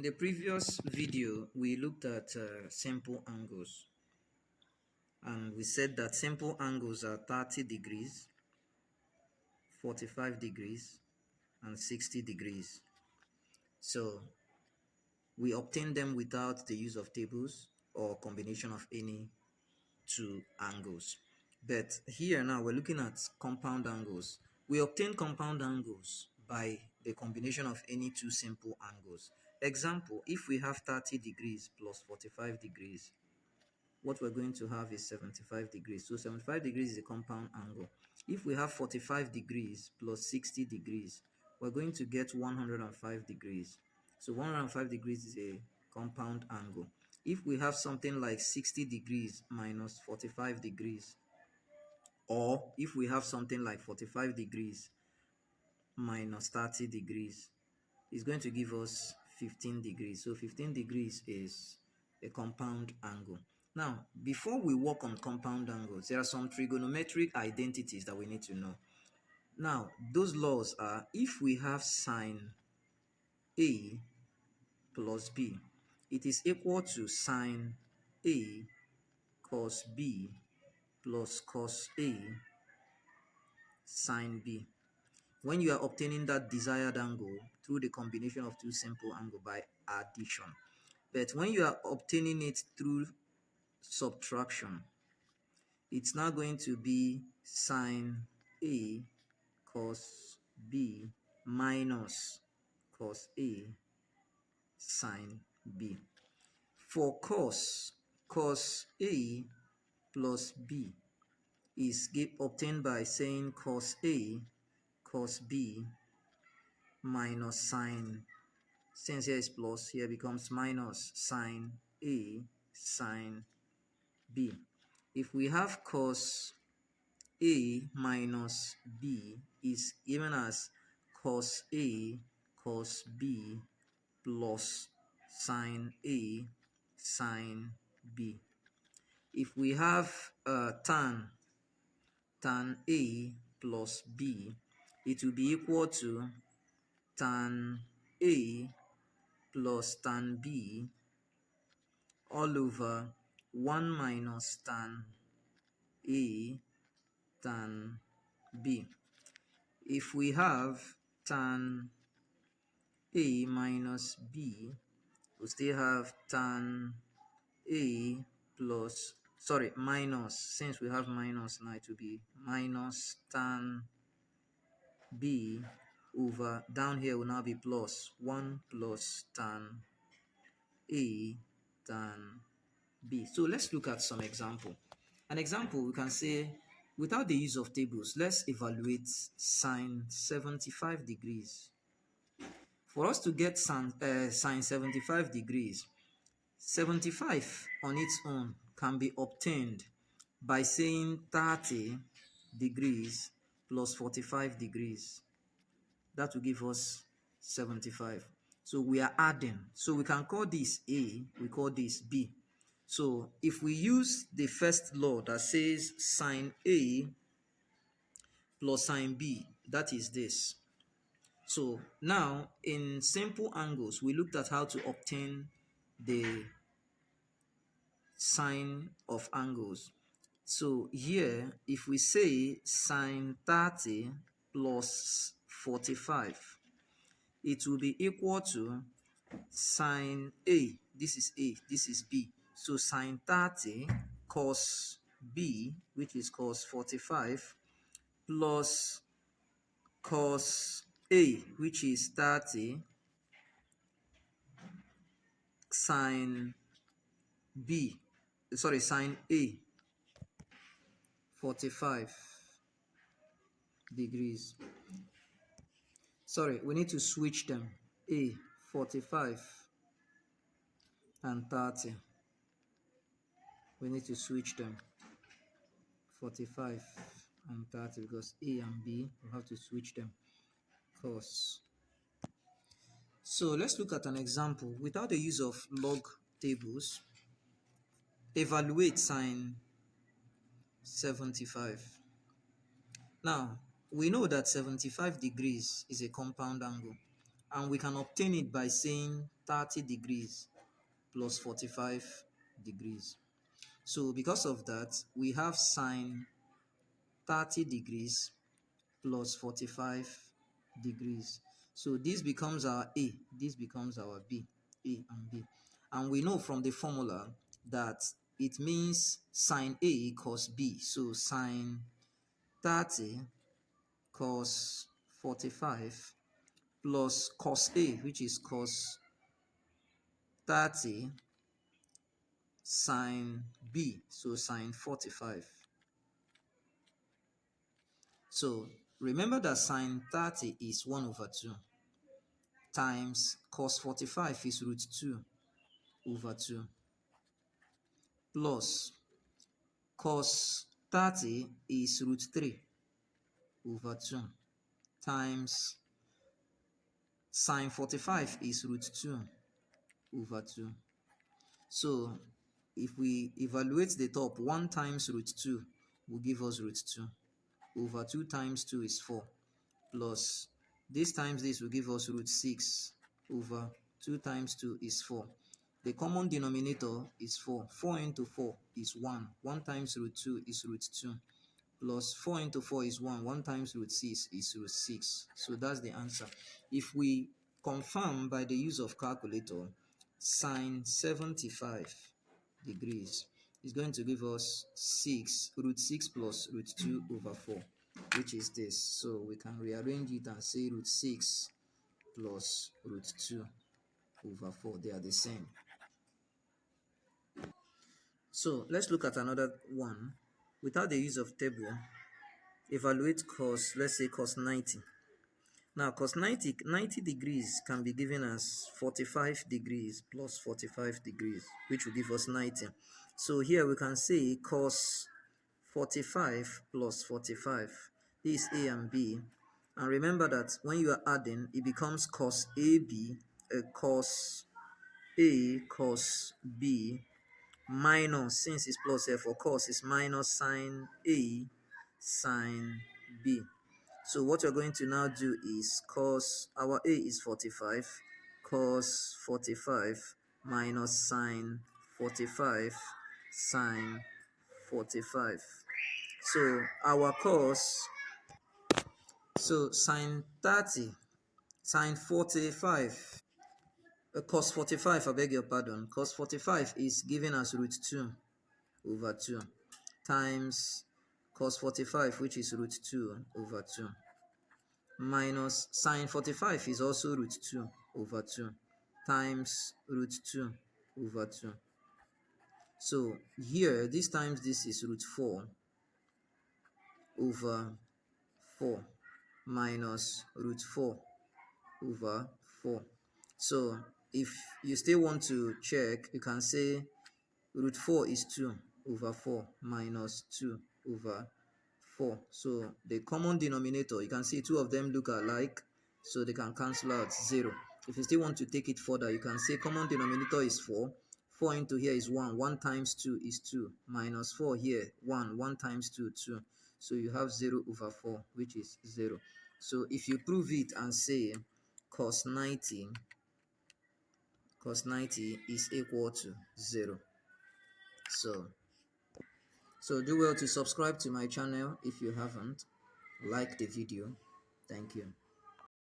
In the previous video, we looked at simple angles, and we said that simple angles are 30 degrees, 45 degrees, and 60 degrees. So we obtain them without the use of tables or combination of any two angles. But here now we're looking at compound angles. We obtain compound angles by the combination of any two simple angles. Example, if we have 30 degrees plus 45 degrees, what we're going to have is 75 degrees. So 75 degrees is a compound angle. If we have 45 degrees plus 60 degrees, we're going to get 105 degrees. So 105 degrees is a compound angle. If we have something like 60 degrees minus 45 degrees, or if we have something like 45 degrees minus 30 degrees, it's going to give us 15 degrees. So 15 degrees is a compound angle. Now, before we work on compound angles, there are some trigonometric identities that we need to know. Now, those laws are, if we have sine A plus B, it is equal to sine A cos B plus cos A sine B. When you are obtaining that desired angle through the combination of two simple angles by addition. But when you are obtaining it through subtraction, it's now going to be sine A cos B minus cos A sine B. For cos A plus B is obtained by saying cos A cos B minus sine, since here is plus, here becomes minus sine A sine B. If we have cos A minus B is given as cos A cos B plus sine A sine B. If we have tan A plus B, it will be equal to tan A plus tan B all over 1 minus tan A tan B. If we have tan A minus B, we still have tan A plus, minus, since we have minus now, it will be minus tan B over, down here will now be plus 1 plus tan A tan B. So let's look at some example. An example, we can say, without the use of tables, let's evaluate sine 75 degrees. For us to get sine 75 degrees, 75 on its own can be obtained by saying 30 degrees plus 45 degrees. That will give us 75. So we are adding. So we can call this A, we call this B. So if we use the first law that says sine A plus sine B, that is this. So now in simple angles, we looked at how to obtain the sine of angles. So here, if we say sine 30 plus 45, it will be equal to sine A, this is A, this is B. So sine 30 cos B, which is cos 45, plus cos A, which is 30, sine B, sine A, 45 degrees. We need to switch them. A, 45 and 30. We need to switch them. 45 and 30, because A and B, we have to switch them. Cos. So let's look at an example. Without the use of log tables, evaluate sine 75. Now, we know that 75 degrees is a compound angle. And we can obtain it by saying 30 degrees plus 45 degrees. So because of that, we have sine 30 degrees plus 45 degrees. So this becomes our A, this becomes our B, A and B. And we know from the formula that it means sine A cos B. So sine 30 cos 45 plus cos A, which is cos 30 sine B, so sine 45. So remember that sine 30 is 1 over 2 times cos 45 is root 2 over 2 plus cos 30 is root 3 over 2 times sine 45 is root 2 over 2. So if we evaluate the top, 1 times root 2 will give us root 2 over 2 times 2 is 4 plus this times this will give us root 6 over 2 times 2 is 4. The common denominator is 4. 4 into 4 is 1. 1 times root 2 is root 2 plus 4 into 4 is 1. 1 times root 6 is root 6. So that's the answer. If we confirm by the use of calculator, sine 75 degrees is going to give us 6 root 6 plus root 2 over 4, which is this. So we can rearrange it and say root 6 plus root 2 over 4. They are the same. So let's look at another one. Without the use of table, evaluate cos, let's say cos 90. Now cos 90 degrees can be given as 45 degrees plus 45 degrees, which will give us 90. So here we can say cos 45 plus 45. This is A and B. And remember that when you are adding, it becomes cos AB, cos A cos B minus, since it's plus here for cos, is minus sine A sine B. So what we're going to now do is cos, our A is 45, cos 45 minus sine 45 sine 45. So our cos, so sine 30, sine 45, cos 45, I beg your pardon, cos 45 is given as root 2 over 2 times cos 45, which is root 2 over 2, minus sine 45 is also root 2 over 2 times root 2 over 2. So here, this times this is root 4 over 4 minus root 4 over 4. So if you still want to check, you can say root 4 is 2 over 4 minus 2 over 4. So the common denominator, you can see two of them look alike, so they can cancel out 0. If you still want to take it further, you can say common denominator is 4. 4 into here is 1. 1 times 2 is 2. Minus 4 here, 1. 1 times 2, 2. So you have 0 over 4, which is 0. So if you prove it and say cos 90 is equal to 0. So do well to subscribe to my channel if you haven't. Like the video. Thank you.